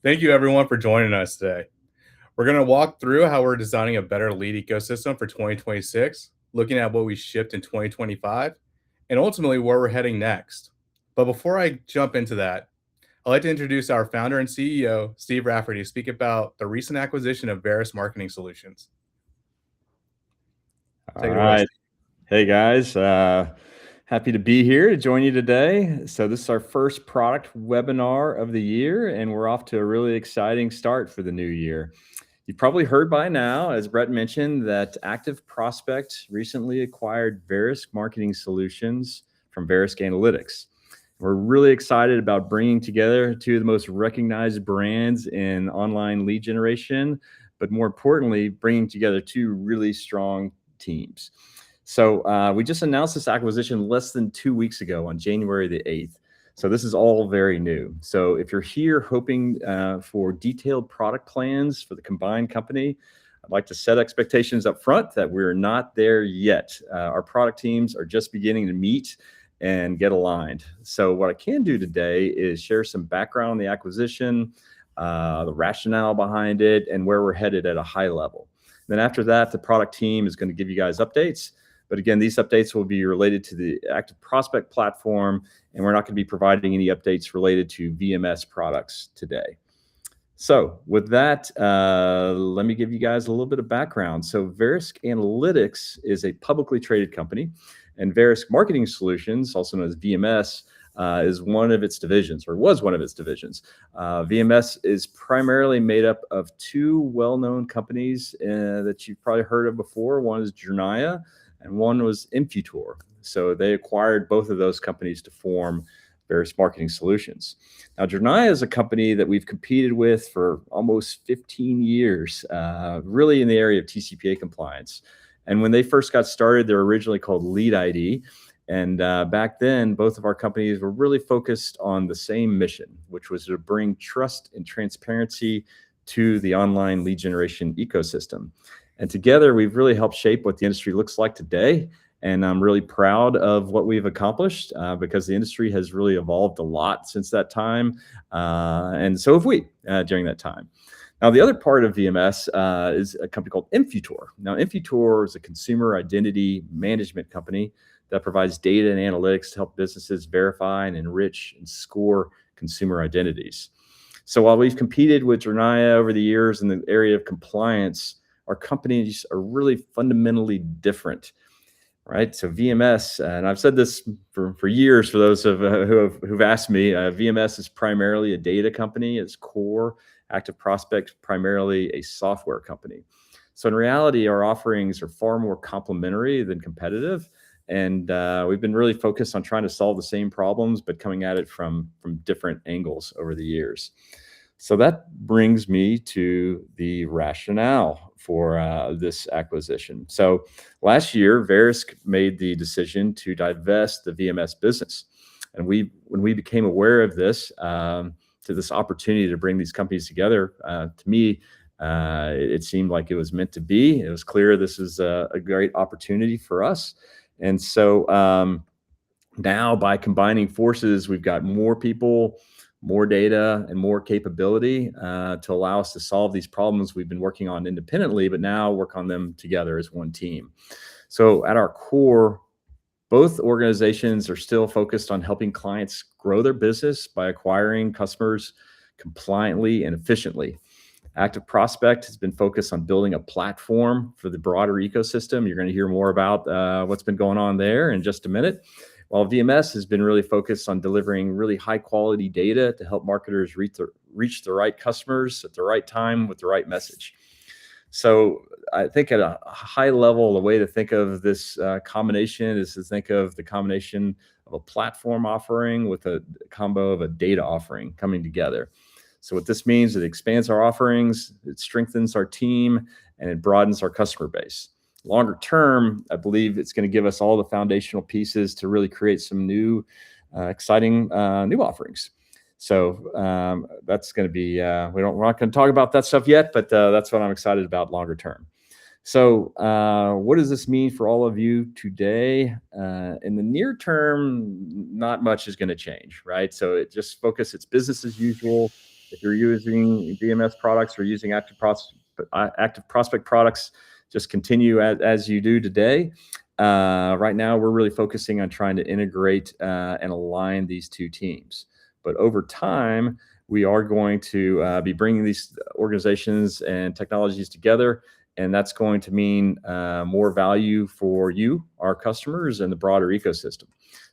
Thank you everyone for joining us today. We're going to walk through how we're designing a better lead ecosystem for 2026, looking at what we shipped in 2025, and ultimately where we're heading next. But before I jump into that, I'd like to introduce our founder and CEO, Steve Rafferty, to speak about the recent acquisition of Verus Marketing Solutions. Take All it away, right. Hey guys, happy to be here to join you today. So this is our first product webinar of the year, and we're off to a really exciting start for the new year. You've probably heard by now, as Brett mentioned, that ActiveProspect recently acquired Verus Marketing Solutions from Verisk Analytics. We're really excited about bringing together two of the most recognized brands in online lead generation, but more importantly, bringing together two really strong teams. So we just announced this acquisition less than 2 weeks ago on January the 8th. So this is all very new. So if you're here hoping for detailed product plans for the combined company, I'd like to set expectations up front that we're not there yet. Our product teams are just beginning to meet and get aligned. So what I can do today is share some background on the acquisition, the rationale behind it, and where we're headed at a high level. Then after that, the product team is going to give you guys updates. But again, these updates will be related to the ActiveProspect platform, and we're not going to be providing any updates related to VMS products today. So with that, let me give you guys a little bit of background. So Verisk Analytics is a publicly traded company, and Verisk Marketing Solutions, also known as VMS, is one of its divisions, or was one of its divisions. VMS is primarily made up of two well-known companies that you've probably heard of before. One is Jernaya, and one was Infutor. So they acquired both of those companies to form Verisk Marketing Solutions. Now, Jernaya is a company that we've competed with for almost 15 years, really in the area of TCPA compliance. And when they first got started, they were originally called Lead ID. And back then, both of our companies were really focused on the same mission, which was to bring trust and transparency to the online lead generation ecosystem. And together, we've really helped shape what the industry looks like today. And I'm really proud of what we've accomplished because the industry has really evolved a lot since that time. And so have we during that time. Now, the other part of VMS is a company called Infutor. Now, Infutor is a consumer identity management company that provides data and analytics to help businesses verify and enrich and score consumer identities. So while we've competed with Jernaya over the years in the area of compliance, our companies are really fundamentally different, right? So VMS, and I've said this for years for those who've asked me, VMS is primarily a data company. Its core, ActiveProspect, primarily a software company. So in reality, our offerings are far more complementary than competitive. And we've been really focused on trying to solve the same problems, but coming at it from different angles over the years. So that brings me to the rationale for this acquisition. So last year, Verisk made the decision to divest the VMS business. And when we became aware of this, to this opportunity to bring these companies together, to me, it seemed like it was meant to be. It was clear this is a great opportunity for us. And so now by combining forces, we've got more people, more data, and more capability to allow us to solve these problems we've been working on independently, but now work on them together as one team. So at our core, both organizations are still focused on helping clients grow their business by acquiring customers compliantly and efficiently. ActiveProspect has been focused on building a platform for the broader ecosystem. You're going to hear more about what's been going on there in just a minute. While VMS has been really focused on delivering really high quality data to help marketers reach the right customers at the right time with the right message. So I think at a high level, the way to think of this combination is to think of the combination of a platform offering with a combo of a data offering coming together. So what this means, it expands our offerings, it strengthens our team, and it broadens our customer base. Longer term, I believe it's going to give us all the foundational pieces to really create some new, exciting new offerings. So that's going to be, we're not going to talk about that stuff yet, but that's what I'm excited about longer term. So what does this mean for all of you today? In the near term, not much is going to change, right? So it's business as usual. If you're using VMS products or using ActiveProspect products, just continue as you do today. Right now, we're really focusing on trying to integrate and align these two teams. But over time, we are going to be bringing these organizations and technologies together, and that's going to mean more value for you, our customers, and the broader ecosystem.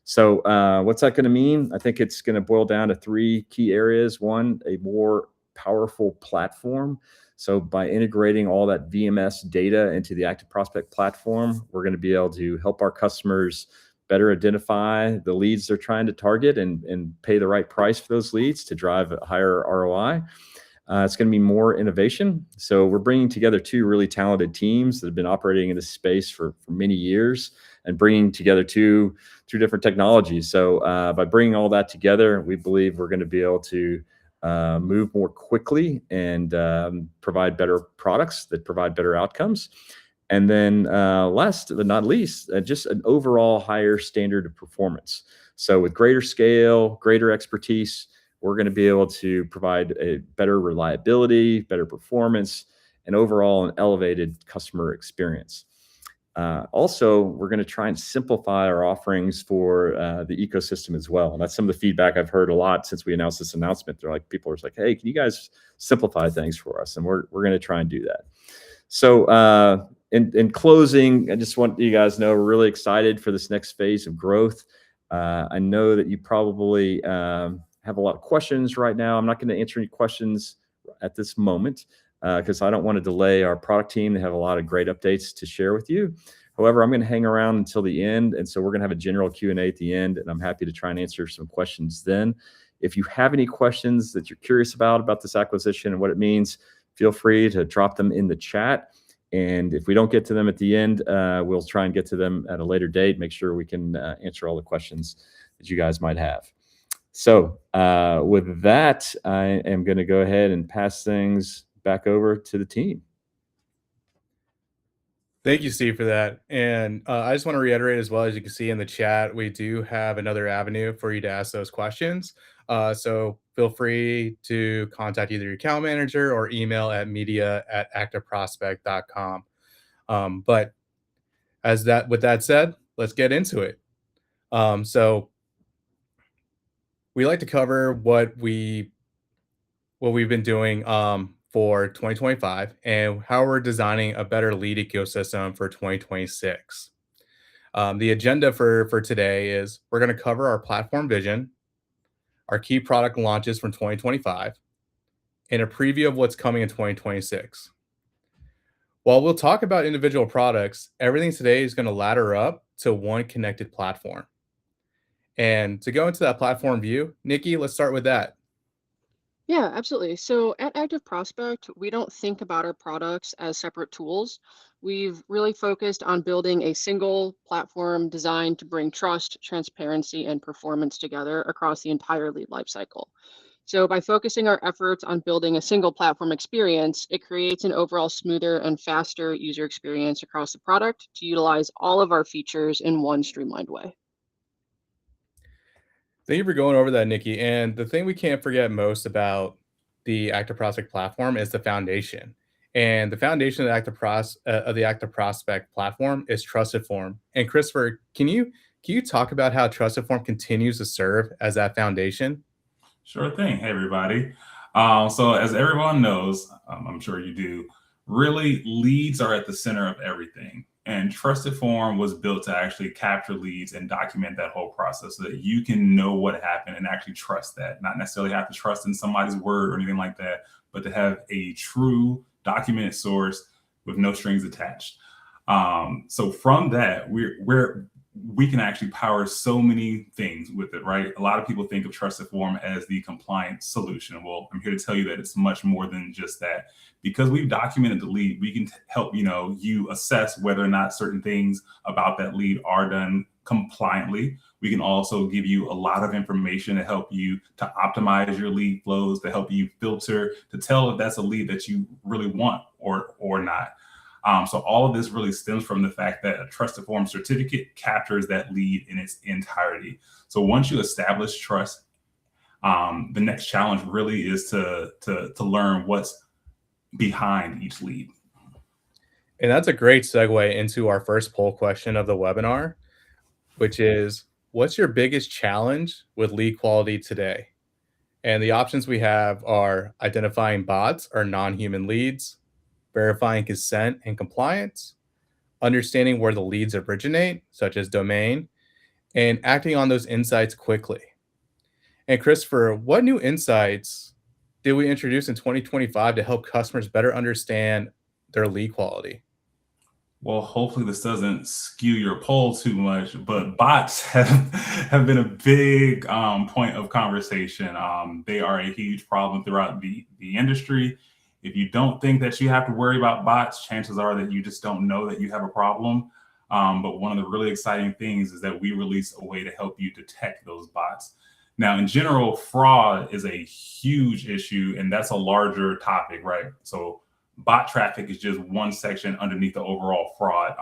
So what's that going to mean? I think it's going to boil down to three key areas. One, a more powerful platform. So by integrating all that VMS data into the ActiveProspect platform, we're going to be able to help our customers better identify the leads they're trying to target and pay the right price for those leads to drive a higher ROI. It's going to be more innovation. So we're bringing together two really talented teams that have been operating in this space for many years and bringing together two different technologies. So by bringing all that together, we believe we're going to be able to move more quickly and provide better products that provide better outcomes. And then last but not least, just an overall higher standard of performance. So with greater scale, greater expertise, we're going to be able to provide a better reliability, better performance, and overall an elevated customer experience. Also, we're going to try and simplify our offerings for the ecosystem as well. And that's some of the feedback I've heard a lot since we announced this announcement. They're like, people are like, hey, can you guys simplify things for us? And we're going to try and do that. So in closing, I just want you guys to know we're really excited for this next phase of growth. I know that you probably have a lot of questions right now. I'm not going to answer any questions at this moment because I don't want to delay our product team. They have a lot of great updates to share with you. However, I'm going to hang around until the end. And so we're going to have a general Q&A at the end, and I'm happy to try and answer some questions then. If you have any questions that you're curious about this acquisition and what it means, feel free to drop them in the chat. And if we don't get to them at the end, we'll try and get to them at a later date, make sure we can answer all the questions that you guys might have. So with that, I am going to go ahead and pass things back over to the team. Thank you, Steve, for that. And I just want to reiterate as well, as you can see in the chat, we do have another avenue for you to ask those questions. So feel free to contact either your account manager or email at media@activeprospect.com. But with that said, let's get into it. So we like to cover what we've been doing for 2025 and how we're designing a better lead ecosystem for 2026. The agenda for today is we're going to cover our platform vision, our key product launches from 2025, and a preview of what's coming in 2026. While we'll talk about individual products, everything today is going to ladder up to one connected platform. And to go into that platform view, Nikki, let's start with that. Yeah, absolutely. So at ActiveProspect, we don't think about our products as separate tools. We've really focused on building a single platform designed to bring trust, transparency, and performance together across the entire lead lifecycle. So by focusing our efforts on building a single platform experience, it creates an overall smoother and faster user experience across the product to utilize all of our features in one streamlined way. Thank you for going over that, Nikki. And the thing we can't forget most about the ActiveProspect platform is the foundation. And the foundation of the ActiveProspect platform is TrustedForm. And Christopher, can you talk about how TrustedForm continues to serve as that foundation? Sure thing. Hey, everybody. So as everyone knows, I'm sure you do, really leads are at the center of everything. And TrustedForm was built to actually capture leads and document that whole process so that you can know what happened and actually trust that. Not necessarily have to trust in somebody's word or anything like that, but to have a true documented source with no strings attached. So from that, we can actually power so many things with it, right? A lot of people think of TrustedForm as the compliance solution. Well, I'm here to tell you that it's much more than just that. Because we've documented the lead, we can help you assess whether or not certain things about that lead are done compliantly. We can also give you a lot of information to help you to optimize your lead flows, to help you filter, to tell if that's a lead that you really want or not. So all of this really stems from the fact that a TrustedForm certificate captures that lead in its entirety. So once you establish trust, The next challenge really is to learn what's behind each lead. And that's a great segue into our first poll question of the webinar, which is, what's your biggest challenge with lead quality today? And the options we have are identifying bots or non-human leads, verifying consent and compliance, understanding where the leads originate, such as domain, and acting on those insights quickly. And Christopher, what new insights did we introduce in 2025 to help customers better understand their lead quality? Well, hopefully this doesn't skew your poll too much, but bots have been a big point of conversation. They are a huge problem throughout the industry. If you don't think that you have to worry about bots, chances are that you just don't know that you have a problem. But one of the really exciting things is that we release a way to help you detect those bots. Now, in general, fraud is a huge issue, and that's a larger topic, right? So bot traffic is just one section underneath the overall fraud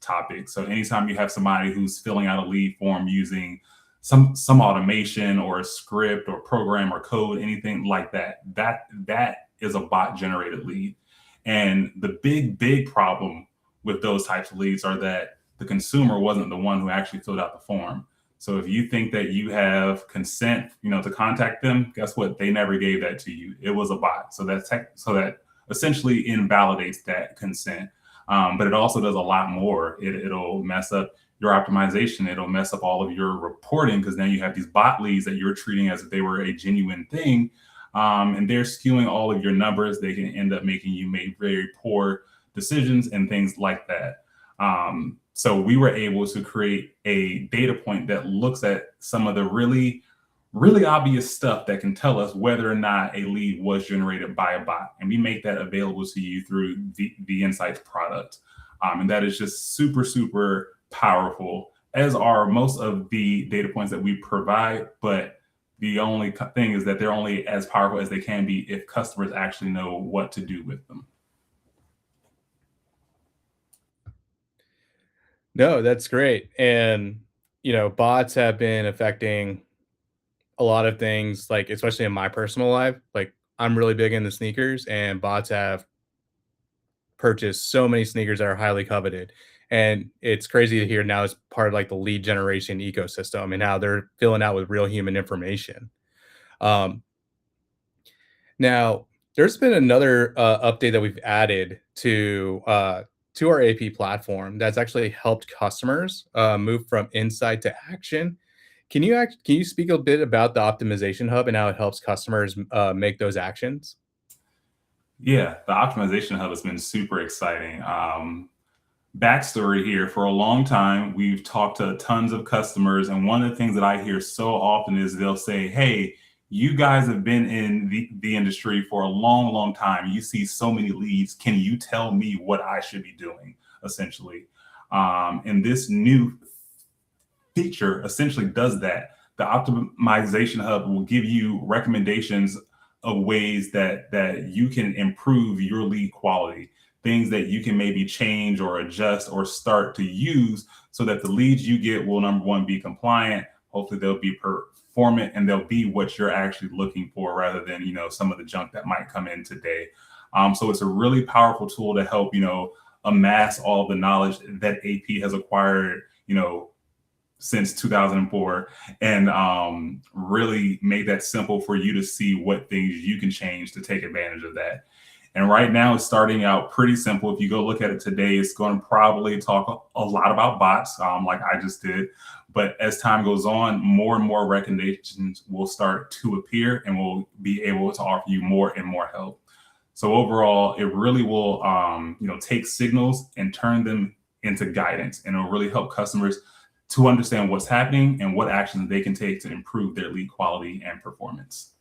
topic. So anytime you have somebody who's filling out a lead form using some automation or a script or program or code, anything like that, that is a bot generated lead. And the big problem with those types of leads are that the consumer wasn't the one who actually filled out the form. So if you think that you have consent, to contact them, guess what? They never gave that to you. It was a bot. So that essentially invalidates that consent. But it also does a lot more. It'll mess up your optimization. It'll mess up all of your reporting, because now you have these bot leads that you're treating as if they were a genuine thing. And they're skewing all of your numbers. They can end up making you make very poor decisions and things like that. So we were able to create a data point that looks at some of the really obvious stuff that can tell us whether or not a lead was generated by a bot. And we make that available to you through the Insights product. And that is just super powerful, as are most of the data points that we provide. But the only thing is that they're only as powerful as they can be if customers actually know what to do with them. No, that's great. And, bots have been affecting a lot of things, like, especially in my personal life. Like, I'm really big into sneakers, and bots have purchased so many sneakers that are highly coveted. And it's crazy to hear now it's part of like the lead generation ecosystem and how they're filling out with real human information. Um, Now, there's been another update that we've added to our AP platform that's actually helped customers move from insight to action. Can you speak a bit about the optimization hub and how it helps customers make those actions? Yeah, the optimization hub has been super exciting. Backstory here: for a long time, we've talked to tons of customers, and one of the things that I hear so often is they'll say, "Hey, you guys have been in the industry for a long time. You see so many leads. Can you tell me what I should be doing?" Essentially. And this new feature essentially does that. The optimization hub will give you recommendations of ways that you can improve your lead quality, things that you can maybe change or adjust or start to use so that the leads you get will, number one, be compliant. Hopefully they'll be performant, and they'll be what you're actually looking for, rather than some of the junk that might come in today. So it's a really powerful tool to help amass all the knowledge that AP has acquired since 2004, and really make that simple for you to see what things you can change to take advantage of that. And right now it's starting out pretty simple. If you go look at it today, it's going to probably talk a lot about bots, like I just did. But as time goes on, more and more recommendations will start to appear, and we'll be able to offer you more and more help. So overall, it really will take signals and turn them into guidance, and it'll really help customers to understand what's happening and what actions they can take to improve their lead quality and performance.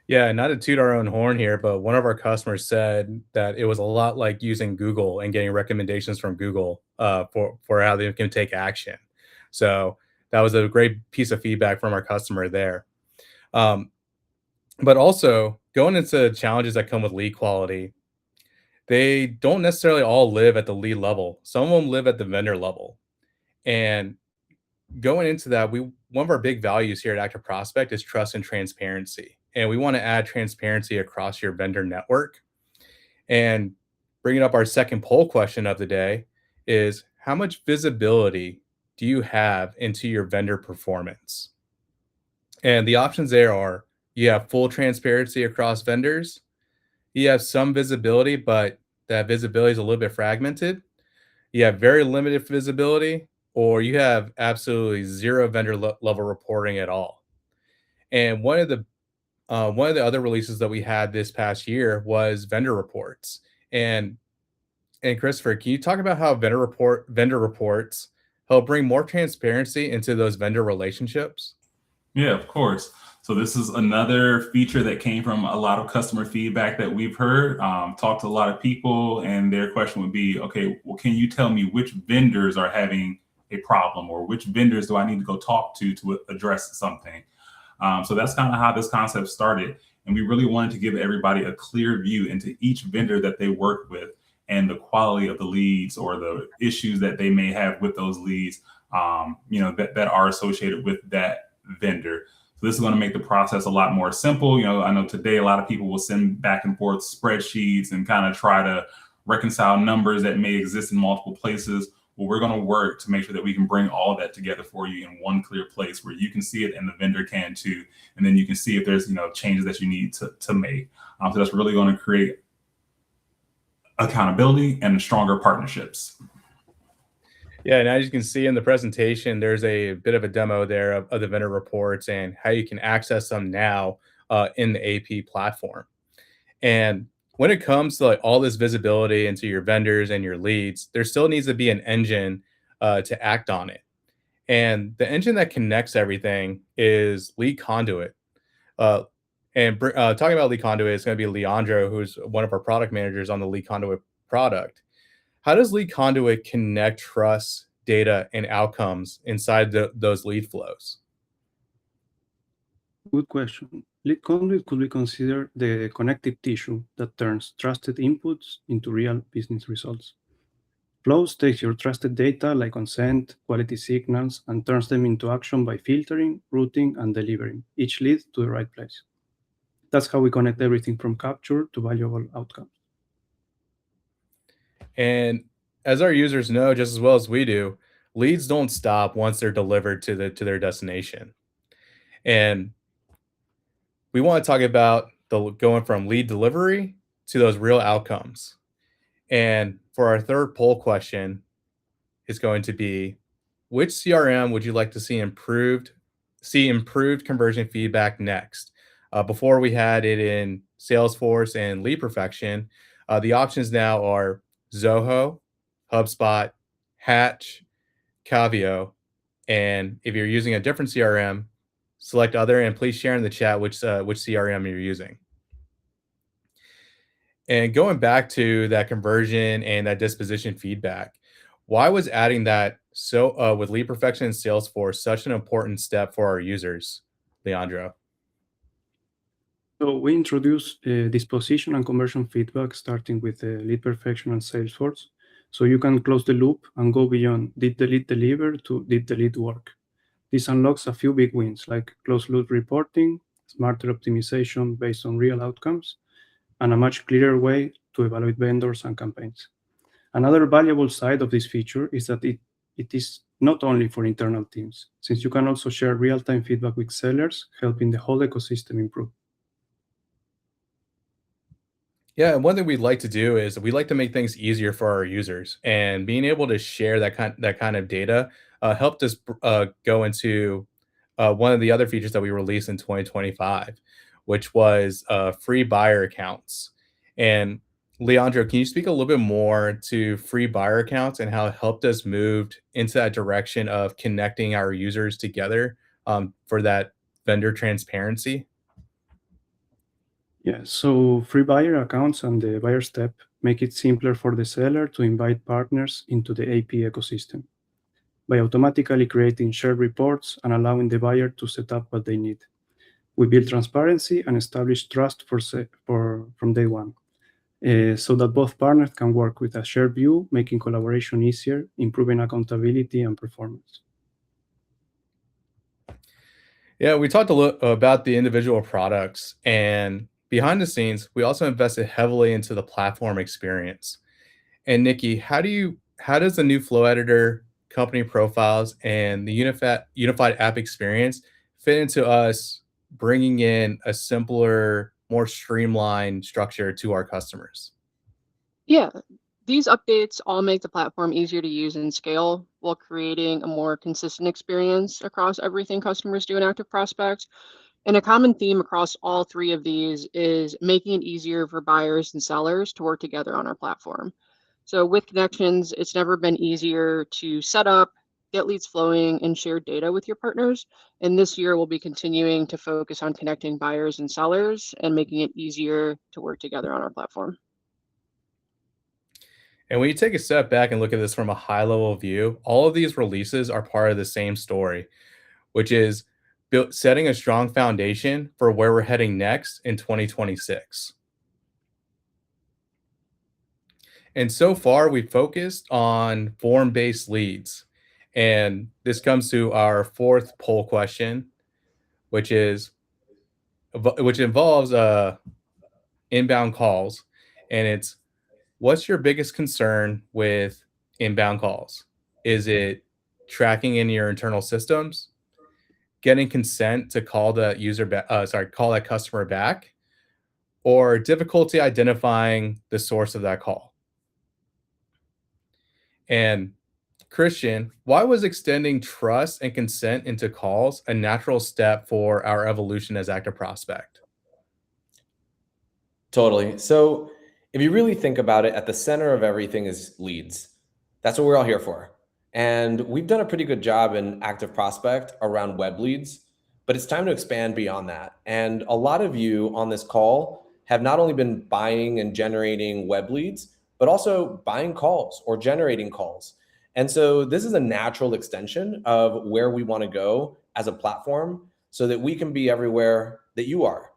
Yeah, not to toot our own horn here, but one of our customers said that it was a lot like using Google and getting recommendations from Google for how they can take action. So that was a great piece of feedback from our customer there. Um, but also going into challenges that come with lead quality, they don't necessarily all live at the lead level. Some of them live at the vendor level. And going into that, we one of our big values here at ActiveProspect is trust and transparency. And we want to add transparency across your vendor network. And bringing up our second poll question of the day is, how much visibility do you have into your vendor performance? And the options there are, you have full transparency across vendors, you have some visibility, but that visibility is a little bit fragmented, you have very limited visibility, or you have absolutely zero vendor level reporting at all. And one of the other releases that we had this past year was vendor reports. And Christopher, can you talk about how vendor reports help bring more transparency into those vendor relationships? Yeah, of course. So this is another feature that came from a lot of customer feedback that we've heard. Talked to a lot of people, and their question would be, okay, well, can you tell me which vendors are having a problem, or which vendors do I need to go talk to address something? So that's kind of how this concept started. And we really wanted to give everybody a clear view into each vendor that they work with and the quality of the leads or the issues that they may have with those leads, that are associated with that vendor. So this is going to make the process a lot more simple. I know today a lot of people will send back and forth spreadsheets and kind of try to reconcile numbers that may exist in multiple places. Well, we're going to work to make sure that we can bring all of that together for you in one clear place where you can see it and the vendor can too. And then you can see if there's changes that you need to make. So that's really going to create accountability and stronger partnerships. Yeah, and as you can see in the presentation, there's a bit of a demo there of the vendor reports and how you can access them now in the AP platform. And when it comes to all this visibility into your vendors and your leads, there still needs to be an engine to act on it. And the engine that connects everything is LeadConduit. Talking about LeadConduit is going to be Leandro, who's one of our product managers on the LeadConduit product. How does LeadConduit connect trust, data, and outcomes inside those lead flows? Good question. LeadConduit could be considered the connective tissue that turns trusted inputs into real business results. Flows takes your trusted data like consent, quality signals, and turns them into action by filtering, routing, and delivering each lead to the right place. That's how we connect everything from capture to valuable outcomes. And as our users know just as well as we do, leads don't stop once they're delivered to their destination. And we want to talk about going from lead delivery to those real outcomes. And for our third poll question is going to be, which CRM would you like to see improved conversion feedback next? Before we had it in Salesforce and Lead Perfection. The options now are Zoho, HubSpot, Hatch, Cavio, and if you're using a different CRM, select other, and please share in the chat which CRM you're using. And going back to that conversion and that disposition feedback, why was adding that with Lead Perfection and Salesforce such an important step for our users, Leandro? So we introduced disposition and conversion feedback starting with Lead Perfection and Salesforce. So you can close the loop and go beyond did the lead deliver to did the lead work. This unlocks a few big wins like closed loop reporting, smarter optimization based on real outcomes, and a much clearer way to evaluate vendors and campaigns. Another valuable side of this feature is that it is not only for internal teams, since you can also share real-time feedback with sellers, helping the whole ecosystem improve. Yeah, and one thing we'd like to do is we like to make things easier for our users, and being able to share that kind of data helped us go into one of the other features that we released in 2025, which was free buyer accounts. And Leandro, can you speak a little bit more to free buyer accounts and how it helped us move into that direction of connecting our users together for that vendor transparency? Yeah, so free buyer accounts and the buyer step make it simpler for the seller to invite partners into the AP ecosystem by automatically creating shared reports and allowing the buyer to set up what they need. We build transparency and establish trust from day one, so that both partners can work with a shared view, making collaboration easier, improving accountability and performance. Yeah, we talked a little about the individual products, and behind the scenes, we also invested heavily into the platform experience. And Nikki, how does the new flow editor, company profiles, and the unified app experience fit into us bringing in a simpler, more streamlined structure to our customers? Yeah, these updates all make the platform easier to use and scale while creating a more consistent experience across everything customers do in Active Prospect. And a common theme across all three of these is making it easier for buyers and sellers to work together on our platform. So with connections, it's never been easier to set up, get leads flowing, and share data with your partners. And this year, we'll be continuing to focus on connecting buyers and sellers and making it easier to work together on our platform. And when you take a step back and look at this from a high level view, all of these releases are part of the same story, which is setting a strong foundation for where we're heading next in 2026. And so far, we've focused on form-based leads. And this comes to our fourth poll question, which is which involves inbound calls. And it's, what's your biggest concern with inbound calls? Is it tracking in your internal systems, getting consent to call the call that customer back, or difficulty identifying the source of that call? And Christian, why was extending trust and consent into calls a natural step for our evolution as Active Prospect? Totally. So if you really think about it, at the center of everything is leads. That's what we're all here for. And we've done a pretty good job in Active Prospect around web leads, but it's time to expand beyond that. And a lot of you on this call have not only been buying and generating web leads, but also buying calls or generating calls. And so this is a natural extension of where we want to go as a platform so that we can be everywhere that you are.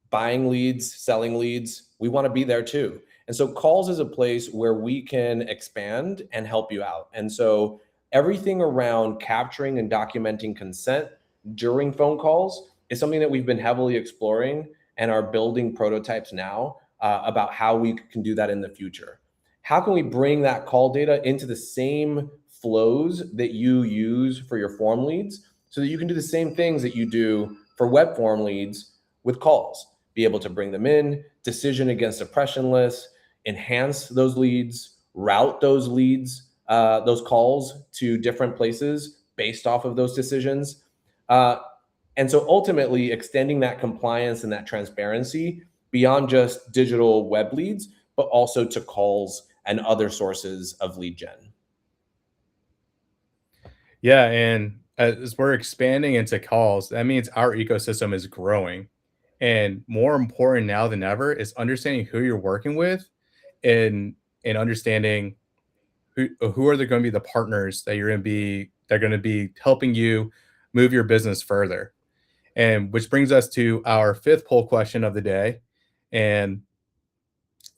Buying leads, selling leads, we want to be there too. And so calls is a place where we can expand and help you out. And so everything around capturing and documenting consent during phone calls is something that we've been heavily exploring and are building prototypes now about how we can do that in the future. How can we bring that call data into the same flows that you use for your form leads so that you can do the same things that you do for web form leads with calls? Be able to bring them in, decision against oppression lists, enhance those leads, route those leads, those calls to different places based off of those decisions. And so ultimately extending that compliance and that transparency beyond just digital web leads, but also to calls and other sources of lead gen. Yeah, and as we're expanding into calls, that means our ecosystem is growing. And more important now than ever is understanding who you're working with and understanding who are going to be the partners that they're going to be helping you move your business further. And which brings us to our fifth poll question of the day. And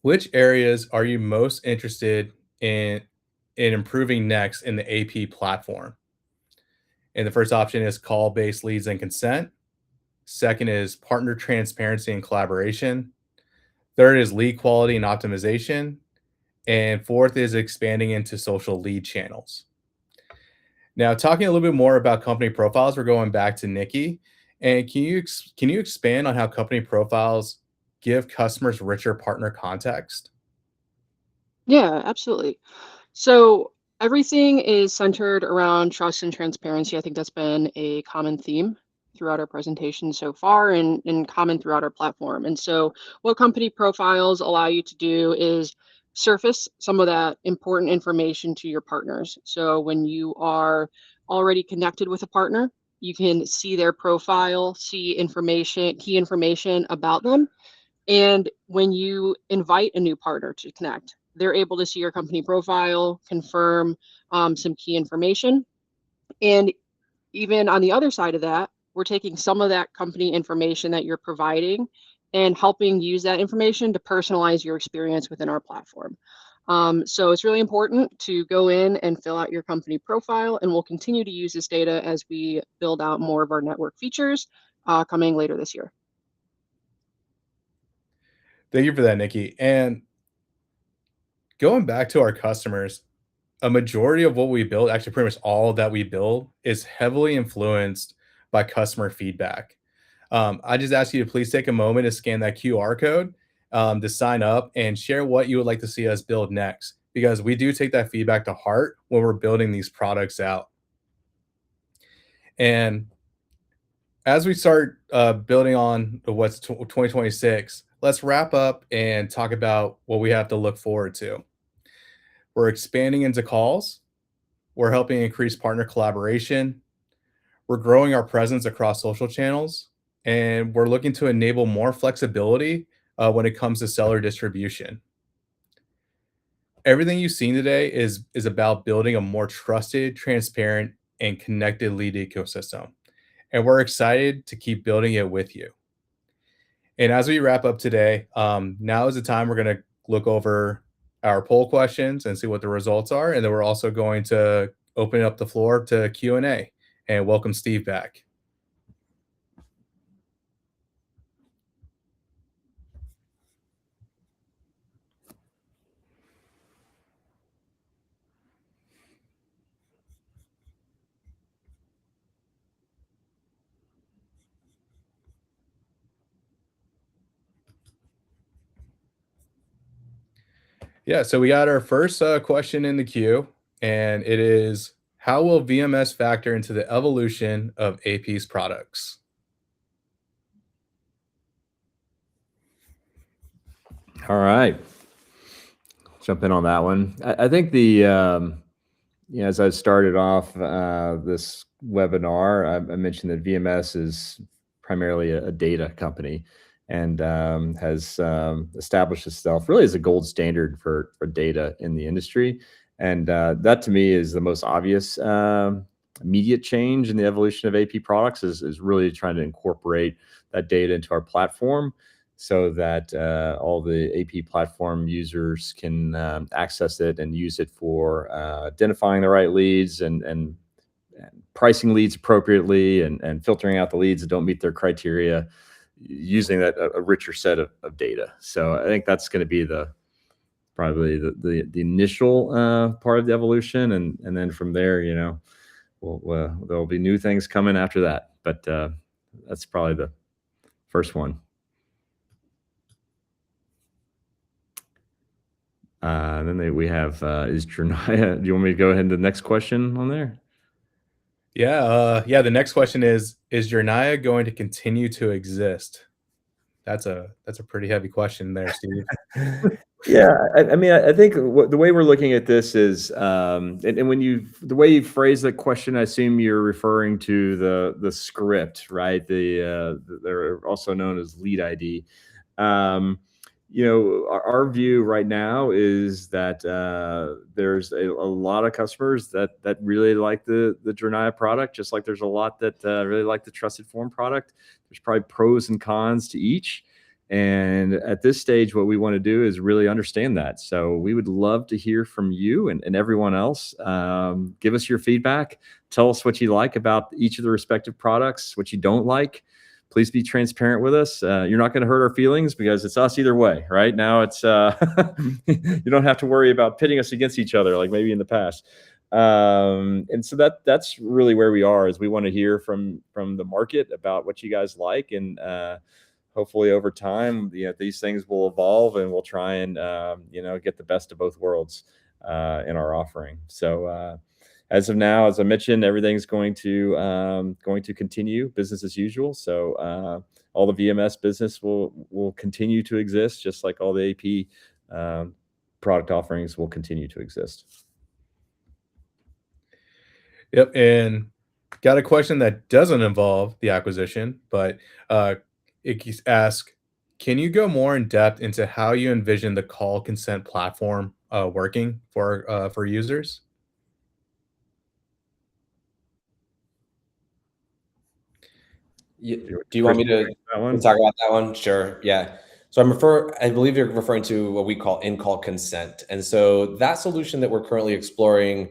which areas are you most interested in improving next in the AP platform? And the first option is call-based leads and consent. Second is partner transparency and collaboration. Third is lead quality and optimization. And fourth is expanding into social lead channels. Now, talking a little bit more about company profiles, we're going back to Nikki. And can you expand on how company profiles give customers richer partner context? Yeah, absolutely. So everything is centered around trust and transparency. I think that's been a common theme throughout our presentation so far and common throughout our platform. And so what company profiles allow you to do is surface some of that important information to your partners. So when you are already connected with a partner, you can see their profile, see information, key information about them. And when you invite a new partner to connect, they're able to see your company profile, confirm some key information. And even on the other side of that, we're taking some of that company information that you're providing and helping use that information to personalize your experience within our platform. So it's really important to go in and fill out your company profile, and we'll continue to use this data as we build out more of our network features coming later this year. Thank you for that, Nikki. And going back to our customers, a majority of what we build, actually pretty much all that we build, is heavily influenced by customer feedback. I just ask you to please take a moment to scan that QR code to sign up and share what you would like to see us build next, because we do take that feedback to heart when we're building these products out. And as we start building on what's 2026, let's wrap up and talk about what we have to look forward to. We're expanding into calls. We're helping increase partner collaboration. We're growing our presence across social channels, and we're looking to enable more flexibility when it comes to seller distribution. Everything you've seen today is about building a more trusted, transparent, and connected lead ecosystem. And we're excited to keep building it with you. And as we wrap up today, now is the time we're going to look over our poll questions and see what the results are. And then we're also going to open up the floor to Q&A and welcome Steve back. Yeah, so we got our first question in the queue, and it is, how will VMS factor into the evolution of AP's products? All right. Jump in on that one. I think as I started off this webinar, I mentioned that VMS is primarily a data company and has established itself really as a gold standard for data in the industry. And that to me is the most obvious immediate change in the evolution of AP products is really trying to incorporate that data into our platform so that all the AP platform users can access it and use it for identifying the right leads and pricing leads appropriately and filtering out the leads that don't meet their criteria, using that a richer set of data. So I think that's going to be probably the initial part of the evolution, and then from there, there'll be new things coming after that. But that's probably the first one. Then we have is Jernaya. Do you want me to go ahead to the next question on there? Yeah, the next question is Jernaya going to continue to exist? That's a pretty heavy question there, Steve. Yeah, I mean, I think the way we're looking at this is, and when the way you phrase the question, I assume you're referring to the script, right? They're also known as lead ID. Our view right now is that there's a lot of customers that really like the Jernaya product, just like there's a lot that really like the TrustedForm product. There's probably pros and cons to each. And at this stage, what we want to do is really understand that. So we would love to hear from you and everyone else. Give us your feedback. Tell us what you like about each of the respective products, what you don't like. Please be transparent with us. You're not going to hurt our feelings because it's us either way, right? Now it's you don't have to worry about pitting us against each other like maybe in the past. And so that's really where we are, is we want to hear from the market about what you guys like, and hopefully over time, these things will evolve, and we'll try and get the best of both worlds in our offering. So as of now, as I mentioned, everything's going to continue business as usual. So all the VMS business will continue to exist, just like all the AP product offerings will continue to exist. Yep, and got a question that doesn't involve the acquisition, but it asks, can you go more in depth into how you envision the call consent platform working for users? Do you want me to talk about that one? Sure. Yeah. So I believe you're referring to what we call in-call consent. And so that solution that we're currently exploring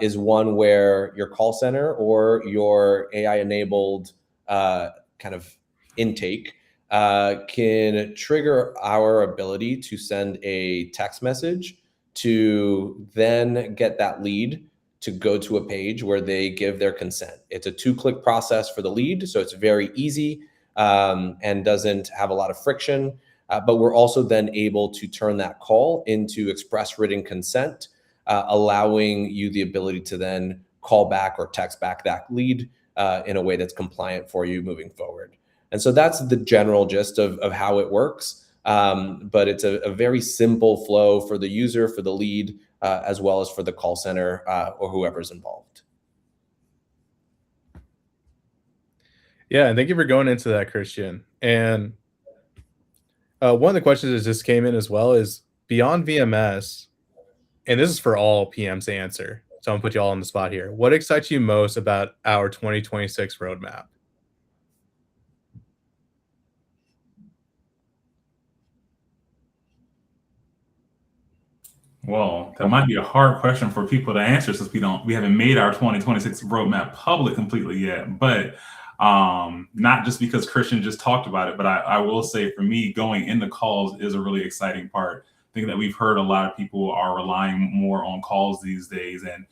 is one where your call center or your AI-enabled kind of intake can trigger our ability to send a text message to then get that lead to go to a page where they give their consent. It's a 2-click process for the lead, so it's very easy and doesn't have a lot of friction. But we're also then able to turn that call into express written consent, allowing you the ability to then call back or text back that lead in a way that's compliant for you moving forward. And so that's the general gist of how it works. But it's a very simple flow for the user, for the lead, as well as for the call center or whoever's involved. Yeah, and thank you for going into that, Christian. And one of the questions that just came in as well is beyond VMS, and this is for all PMs to answer. So I'm gonna put you all on the spot here. What excites you most about our 2026 roadmap? Well, that might be a hard question for people to answer since we haven't made our 2026 roadmap public completely yet. But not just because Christian just talked about it, but I will say for me, going into calls is a really exciting part. I think that we've heard a lot of people are relying more on calls these days, and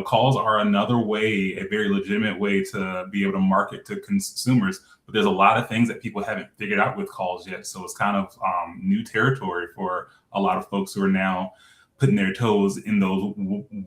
calls are another way, a very legitimate way to be able to market to consumers. But there's a lot of things that people haven't figured out with calls yet, so it's kind of new territory for a lot of folks who are now putting their toes in those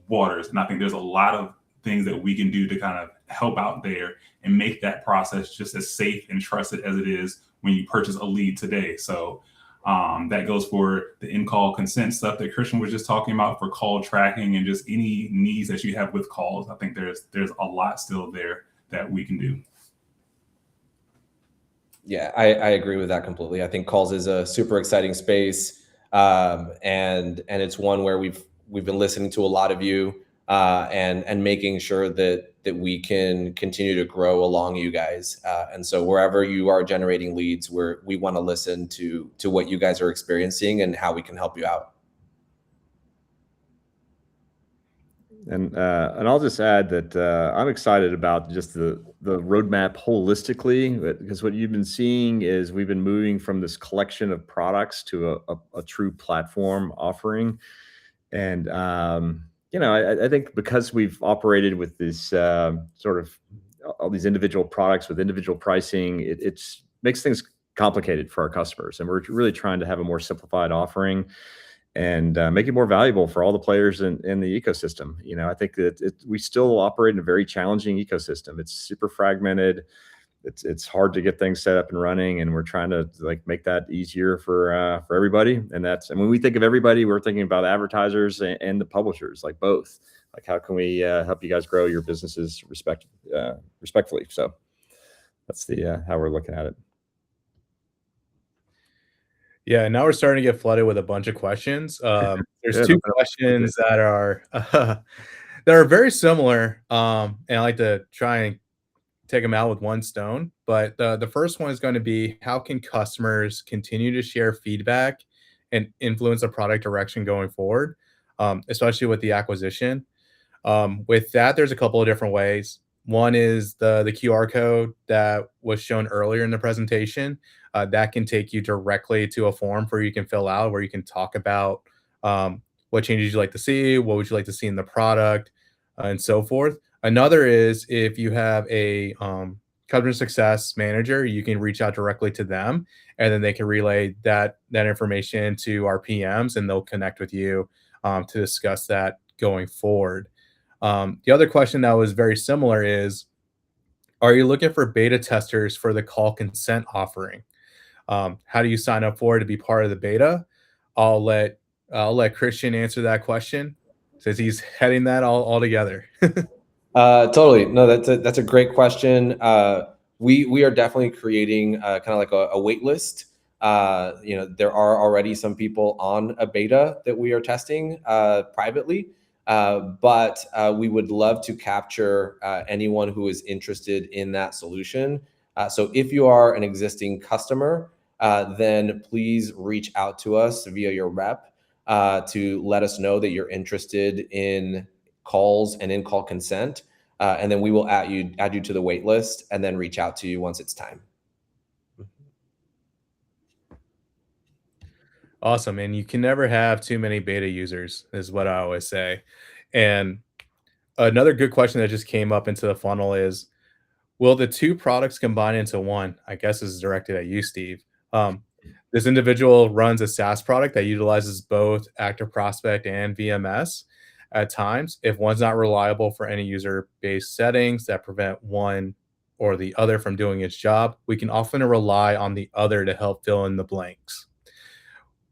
waters. And I think there's a lot of things that we can do to kind of help out there and make that process just as safe and trusted as it is when you purchase a lead today. So that goes for the in-call consent stuff that Christian was just talking about, for call tracking and just any needs that you have with calls. I think there's a lot still there that we can do. Yeah, I agree with that completely. I think calls is a super exciting space. And it's one where we've been listening to a lot of you and making sure that we can continue to grow along you guys. And so wherever you are generating leads, we want to listen to what you guys are experiencing and how we can help you out. And I'll just add that I'm excited about just the roadmap holistically, because what you've been seeing is we've been moving from this collection of products to a true platform offering. And I think because we've operated with this sort of all these individual products with individual pricing, it makes things complicated for our customers. And we're really trying to have a more simplified offering and make it more valuable for all the players in the ecosystem. I think that we still operate in a very challenging ecosystem. It's super fragmented. It's hard to get things set up and running, and we're trying to make that easier for everybody. And when we think of everybody, we're thinking about advertisers and the publishers, both. How can we help you guys grow your businesses respectfully? So that's how we're looking at it. Yeah, now we're starting to get flooded with a bunch of questions. There's two questions that are very similar, and I like to try and take them out with one stone. But the first one is going to be, how can customers continue to share feedback and influence the product direction going forward, especially with the acquisition? With that, there's a couple of different ways. One is the QR code that was shown earlier in the presentation. That can take you directly to a form where you can fill out, where you can talk about what changes you'd like to see, what would you like to see in the product, and so forth. Another is, if you have a customer success manager, you can reach out directly to them, and then they can relay that information to our PMs, and they'll connect with you to discuss that going forward. The other question that was very similar is, are you looking for beta testers for the call consent offering? How do you sign up for it to be part of the beta? I'll let Christian answer that question, since he's heading that all together. Totally. No, that's a great question. We are definitely creating kind of like a wait list. There are already some people on a beta that we are testing privately, but we would love to capture anyone who is interested in that solution. So if you are an existing customer then please reach out to us via your rep to let us know that you're interested in calls and in-call consent. And then we will add you to the wait list and then reach out to you once it's time. Awesome. And you can never have too many beta users, is what I always say. And another good question that just came up into the funnel is, will the two products combine into one? I guess this is directed at you, Steve. This individual runs a SaaS product that utilizes both ActiveProspect and VMS. At times, if one's not reliable for any user-based settings that prevent one or the other from doing its job, we can often rely on the other to help fill in the blanks.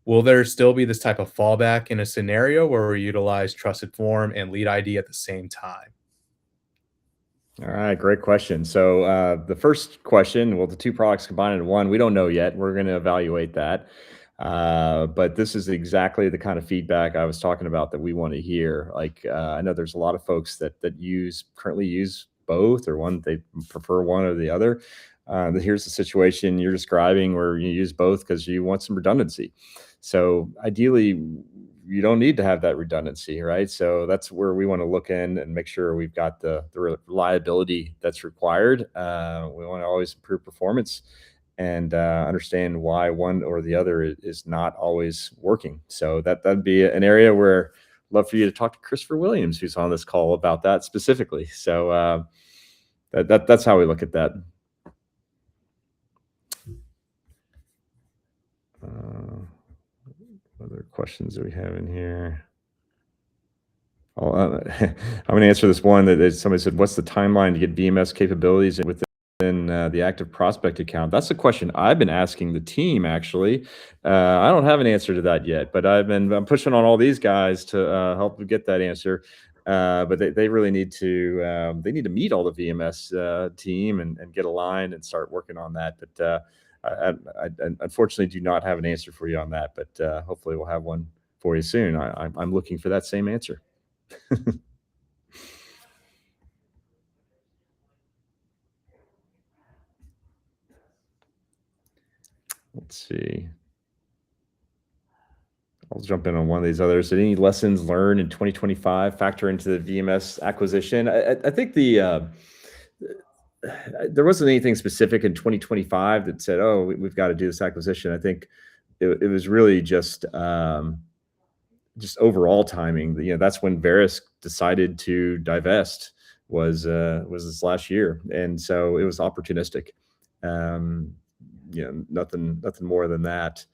Will there still be this type of fallback in a scenario where we utilize TrustedForm and Lead ID at the same time? All right, great question. So the first question, will the two products combine into one? We don't know yet. We're going to evaluate that. But this is exactly the kind of feedback I was talking about that we want to hear. Like I know there's a lot of folks that currently use both, or one, they prefer one or the other. Here's the situation you're describing where you use both because you want some redundancy. So ideally, you don't need to have that redundancy, right? So that's where we want to look in and make sure we've got the reliability that's required. We want to always improve performance and understand why one or the other is not always working. So that'd be an area where I'd love for you to talk to Christopher Williams, who's on this call, about that specifically. So that's how we look at that. Other questions that we have in here? I'm going to answer this one that somebody said, what's the timeline to get VMS capabilities within the ActiveProspect account? That's a question I've been asking the team, actually. I don't have an answer to that yet, but I'm pushing on all these guys to help get that answer. But they really need to meet all the VMS team and get aligned and start working on that. But I unfortunately do not have an answer for you on that, but hopefully we'll have one for you soon. I'm looking for that same answer. Let's see. I'll jump in on one of these others. Did any lessons learned in 2025 factor into the VMS acquisition? I think there wasn't anything specific in 2025 that said, oh, we've got to do this acquisition. I think it was really just overall timing. That's when Verisk decided to divest was this last year. And so it was opportunistic. Nothing more than that.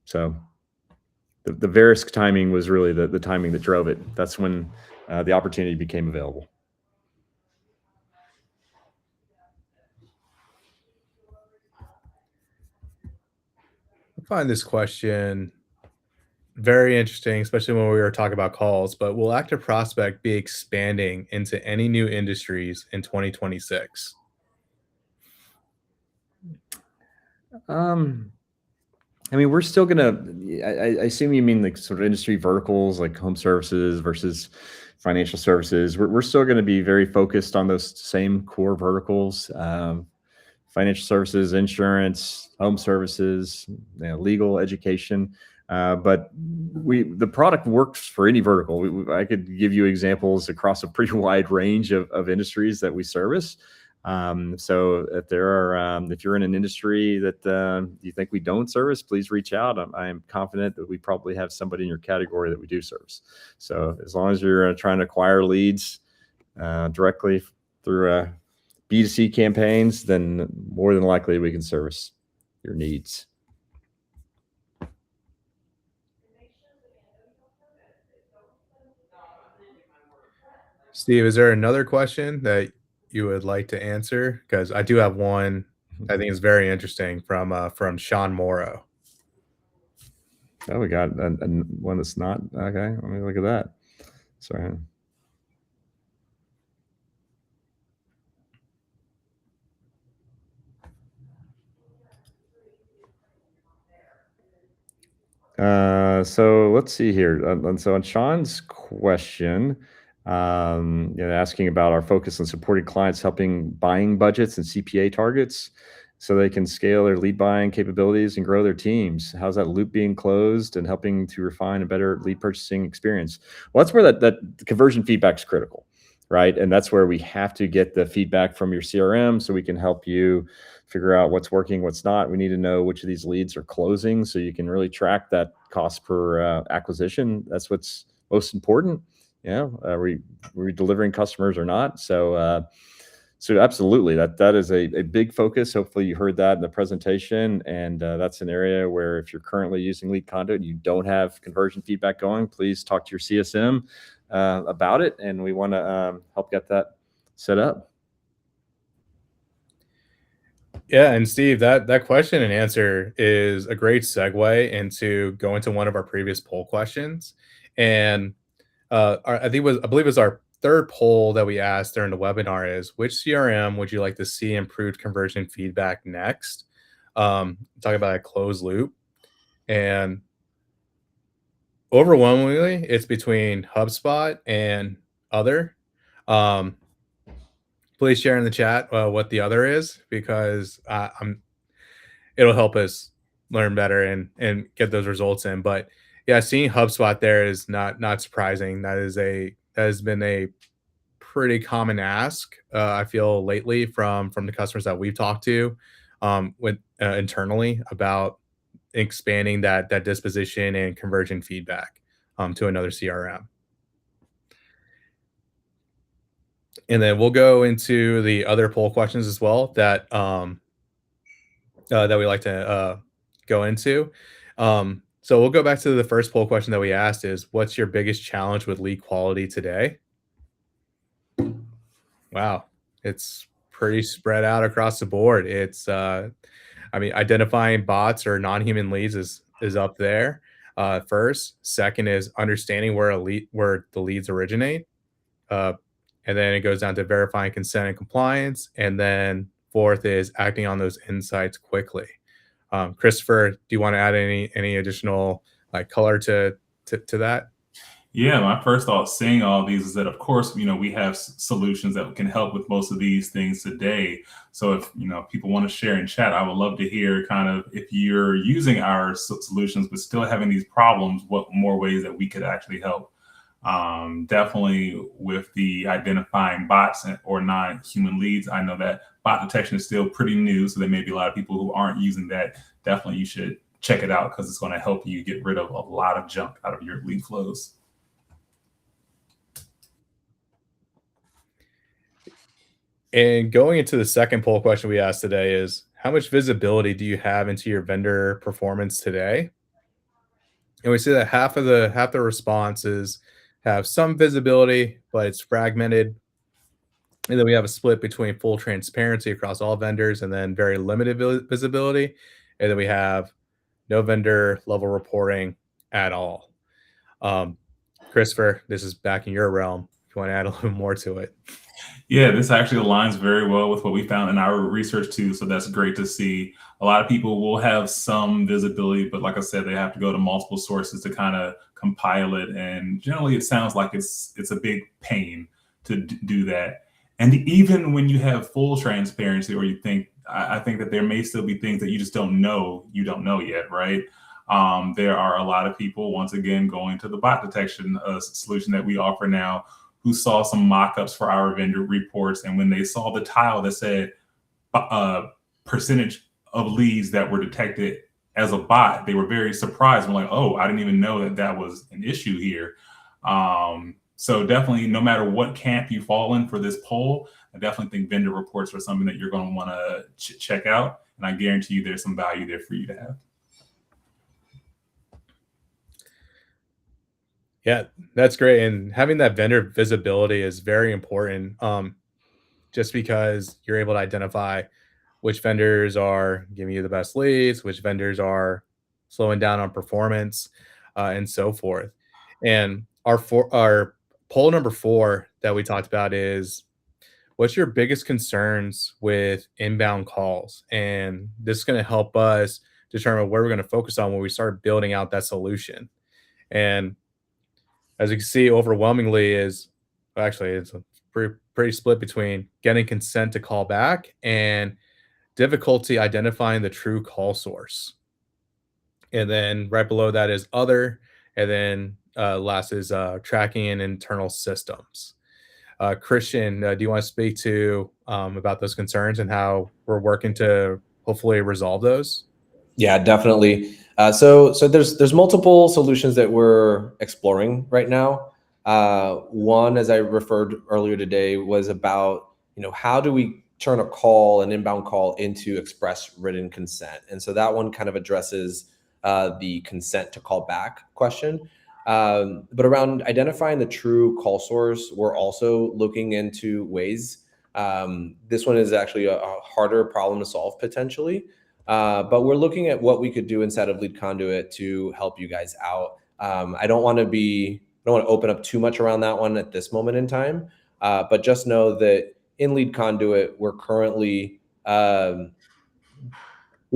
So the Verisk timing was really the timing that drove it. That's when the opportunity became available. I find this question very interesting, especially when we were talking about calls, but will ActiveProspect be expanding into any new industries in 2026? I mean, we're still I assume you mean like sort of industry verticals, like home services versus financial services. We're still going to be very focused on those same core verticals. Financial services, insurance, home services, legal, education. But the product works for any vertical. I could give you examples across a pretty wide range of industries that we service. So if you're in an industry that you think we don't service, please reach out. I am confident that we probably have somebody in your category that we do service. So as long as you're trying to acquire leads directly through B2C campaigns, then more than likely we can service your needs. Steve, is there another question that you would like to answer? Because I do have one I think is very interesting from Sean Morrow. Oh, we got one that's not okay. Let me look at that. Sorry. So let's see here. So on Sean's question, asking about our focus on supporting clients, helping buying budgets and CPA targets. so they can scale their lead buying capabilities and grow their teams? How's that loop being closed and helping to refine a better lead purchasing experience? Well, that's where that conversion feedback is critical, right? And that's where we have to get the feedback from your CRM so we can help you figure out what's working, what's not. We need to know which of these leads are closing so you can really track that cost per acquisition. That's what's most important. Are we delivering customers or not? So absolutely, that is a big focus. Hopefully you heard that in the presentation, and that's an area where if you're currently using LeadConduit and you don't have conversion feedback going, please talk to your CSM about it, and we want to help get that set up. Yeah, and Steve, that question and answer is a great segue into going to one of our previous poll questions. And I believe it was our third poll that we asked during the webinar is, which CRM would you like to see improved conversion feedback next? Talking about a closed loop. And overwhelmingly, it's between HubSpot and other. Please share in the chat what the other is, because it'll help us learn better and get those results in. But yeah, seeing HubSpot there is not surprising. That has been a pretty common ask, I feel, lately from the customers that we've talked to with internally about expanding that disposition and conversion feedback to another CRM. And then we'll go into the other poll questions as well that that we like to go into. So we'll go back to the first poll question that we asked is, what's your biggest challenge with lead quality today? Wow, it's pretty spread out across the board. It's, identifying bots or non-human leads is up there first. Second is understanding where the leads originate. And then it goes down to verifying consent and compliance. And then fourth is acting on those insights quickly. Christopher, do you want to add any additional color to that? Yeah, my first thought seeing all these is that, of course, we have solutions that can help with most of these things today. So if, people want to share in chat, I would love to hear kind of if you're using our solutions, but still having these problems, what more ways that we could actually help. Definitely with the identifying bots or non-human leads. I know that bot detection is still pretty new, so there may be a lot of people who aren't using that. Definitely you should check it out because it's going to help you get rid of a lot of junk out of your lead flows. And going into the second poll question we asked today is, how much visibility do you have into your vendor performance today? And we see that half the responses have some visibility, but it's fragmented. And then we have a split between full transparency across all vendors and then very limited visibility. And then we have no vendor level reporting at all. Christopher, this is back in your realm. If you want to add a little more to it. Yeah, this actually aligns very well with what we found in our research too. So that's great to see. A lot of people will have some visibility, but like I said, they have to go to multiple sources to kind of compile it. And generally it sounds like it's a big pain to do that. And even when you have full transparency, or I think that there may still be things that you just don't know yet, right? There are a lot of people, once again, going to the bot detection solution that we offer now, who saw some mock-ups for our vendor reports. And when they saw the tile that said percentage of leads that were detected as a bot, they were very surprised. I'm like, oh, I didn't even know that was an issue here. So definitely, no matter what camp you fall in for this poll, I definitely think vendor reports are something that you're going to want to check out. And I guarantee you there's some value there for you to have. Yeah, that's great. And having that vendor visibility is very important, just because you're able to identify which vendors are giving you the best leads, which vendors are slowing down on performance, and so forth. And our poll number 4 that we talked about is, what's your biggest concerns with inbound calls? And this is going to help us determine where we're going to focus on when we start building out that solution. And as you can see, overwhelmingly it's a pretty split between getting consent to call back and difficulty identifying the true call source. And then right below that is other, and then last is tracking and internal systems. Christian, do you want to speak to about those concerns and how we're working to hopefully resolve those? Yeah, definitely. So there's multiple solutions that we're exploring right now. One, as I referred earlier today, was about, how do we turn a call, an inbound call, into express written consent? And so that one kind of addresses the consent to call back question. But around identifying the true call source, we're also looking into ways. This one is actually a harder problem to solve potentially. But we're looking at what we could do inside of LeadConduit to help you guys out. I don't want to open up too much around that one at this moment in time. But just know that in LeadConduit, we're currently, we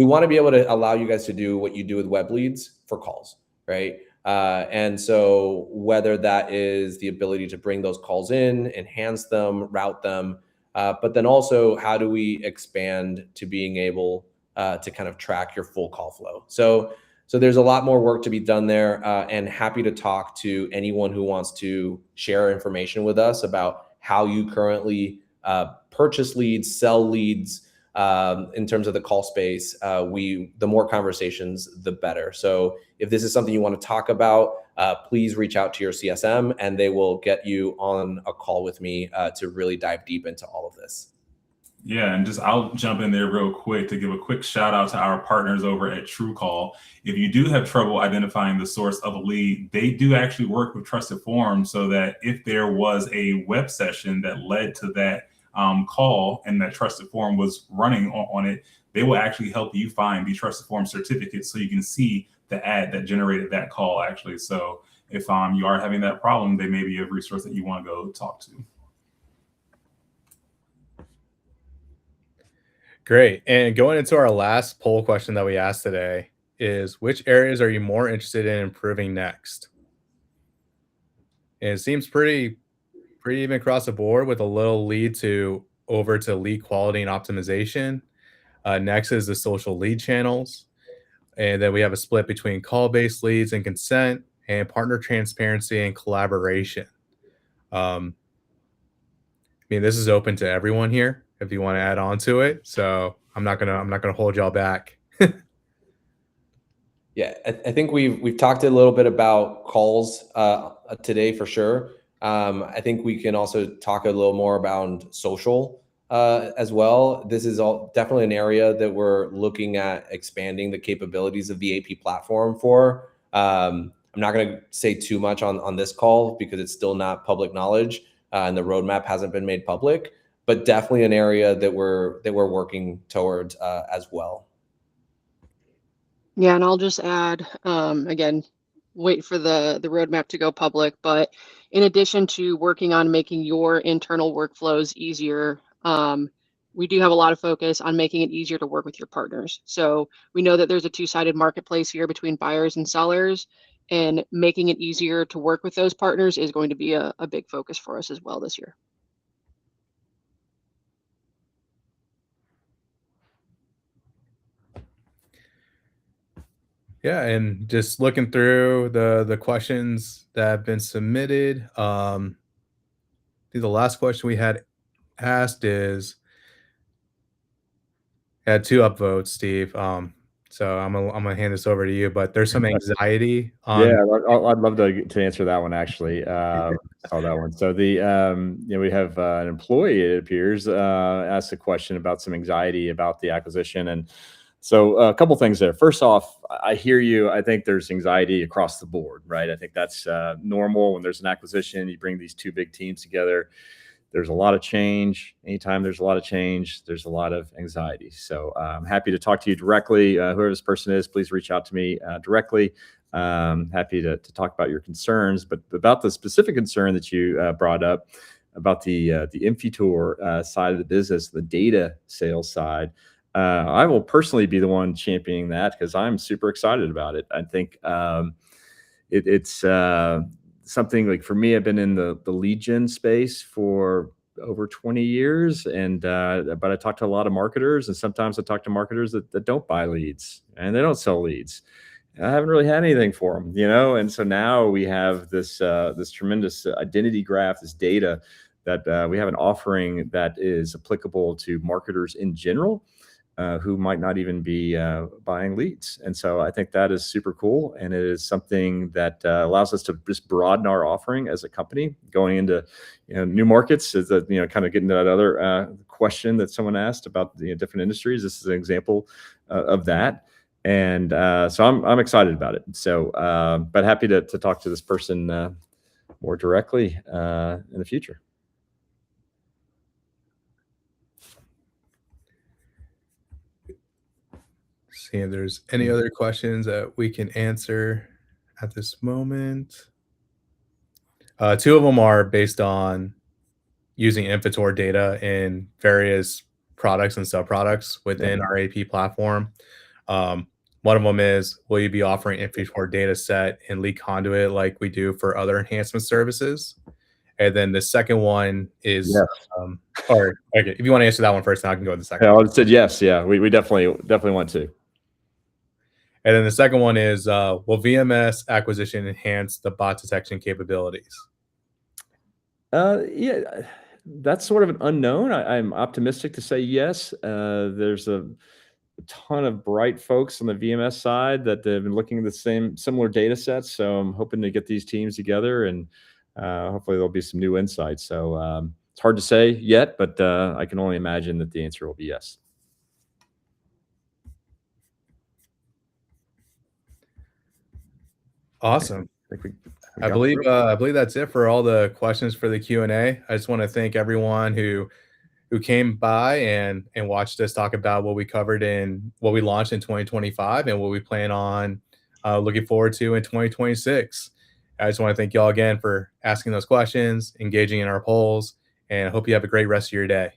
want to be able to allow you guys to do what you do with web leads for calls, right? And so whether that is the ability to bring those calls in, enhance them, route them, but then also how do we expand to being able to kind of track your full call flow. So there's a lot more work to be done there, and happy to talk to anyone who wants to share information with us about how you currently purchase leads, sell leads, in terms of the call space. The more conversations, the better. So if this is something you want to talk about, please reach out to your CSM and they will get you on a call with me to really dive deep into all of this. Yeah, and I'll jump in there real quick to give a quick shout out to our partners over at TrueCall. If you do have trouble identifying the source of a lead, they do actually work with TrustedForm so that if there was a web session that led to that call and that TrustedForm was running on it, they will actually help you find the TrustedForm certificate so you can see the ad that generated that call actually. So if you are having that problem, they may be a resource that you want to go talk to. Great. And going into our last poll question that we asked today is, which areas are you more interested in improving next? And it seems pretty even across the board, with a little lead over to lead quality and optimization. Next is the social lead channels. And then we have a split between call-based leads and consent, and partner transparency and collaboration. I mean, this is open to everyone here if you want to add on to it. So I'm not gonna hold y'all back. Yeah, I think we've talked a little bit about calls today for sure. I think we can also talk a little more about social as well. This is definitely an area that we're looking at expanding the capabilities of the AP platform for. I'm not going to say too much on this call because it's still not public knowledge and the roadmap hasn't been made public, but definitely an area that we're working towards as well. Yeah, and I'll just add, again, wait for the roadmap to go public, but in addition to working on making your internal workflows easier, we do have a lot of focus on making it easier to work with your partners. So we know that there's a two-sided marketplace here between buyers and sellers, and making it easier to work with those partners is going to be a big focus for us as well this year. Yeah, and just looking through the questions that have been submitted, I think the last question we had asked had 2 upvotes, Steve. So I'm gonna hand this over to you, but there's some anxiety on. Yeah, I'd love to answer that one actually. Saw that one. So we have an employee, it appears, asked a question about some anxiety about the acquisition. And so a couple things there. First off, I hear you. I think there's anxiety across the board, right? I think that's normal when there's an acquisition. You bring these two big teams together. There's a lot of change. Anytime there's a lot of change, there's a lot of anxiety. So I'm happy to talk to you directly. Whoever this person is, please reach out to me directly. Happy to talk about your concerns, but about the specific concern that you brought up about the Infutor side of the business, the data sales side. I will personally be the one championing that because I'm super excited about it. I think it's something like, for me, I've been in the lead gen space for over 20 years, and but I talk to a lot of marketers, and sometimes I talk to marketers that don't buy leads and they don't sell leads. I haven't really had anything for them, you know. And so now we have this this tremendous identity graph, this data that we have an offering that is applicable to marketers in general, who might not even be buying leads. And so I think that is super cool, and it is something that allows us to just broaden our offering as a company going into new markets. Is that kind of getting to that other question that someone asked about the different industries. This is an example of that. And so I'm excited about it. So, but happy to talk to this person more directly in the future. See if there's any other questions that we can answer at this moment. Two of them are based on using inventory data in various products and subproducts within our AP platform. One of them is, will you be offering inventory data set in LeadConduit like we do for other enhancement services? And then the second one is, or okay, if you want to answer that one first, then I can go with the second. Yeah, I said yes. Yeah, we definitely want to. And then the second one is, will VMS acquisition enhance the bot detection capabilities? Yeah, that's sort of an unknown. I'm optimistic to say yes. There's a ton of bright folks on the VMS side that have been looking at the similar data sets. So I'm hoping to get these teams together, and hopefully there'll be some new insights. So it's hard to say yet, but I can only imagine that the answer will be yes. Awesome. I believe that's it for all the questions for the Q&A. I just want to thank everyone who came by and watched us talk about what we covered in what we launched in 2025 and what we plan on looking forward to in 2026. I just want to thank y'all again for asking those questions, engaging in our polls, and I hope you have a great rest of your day.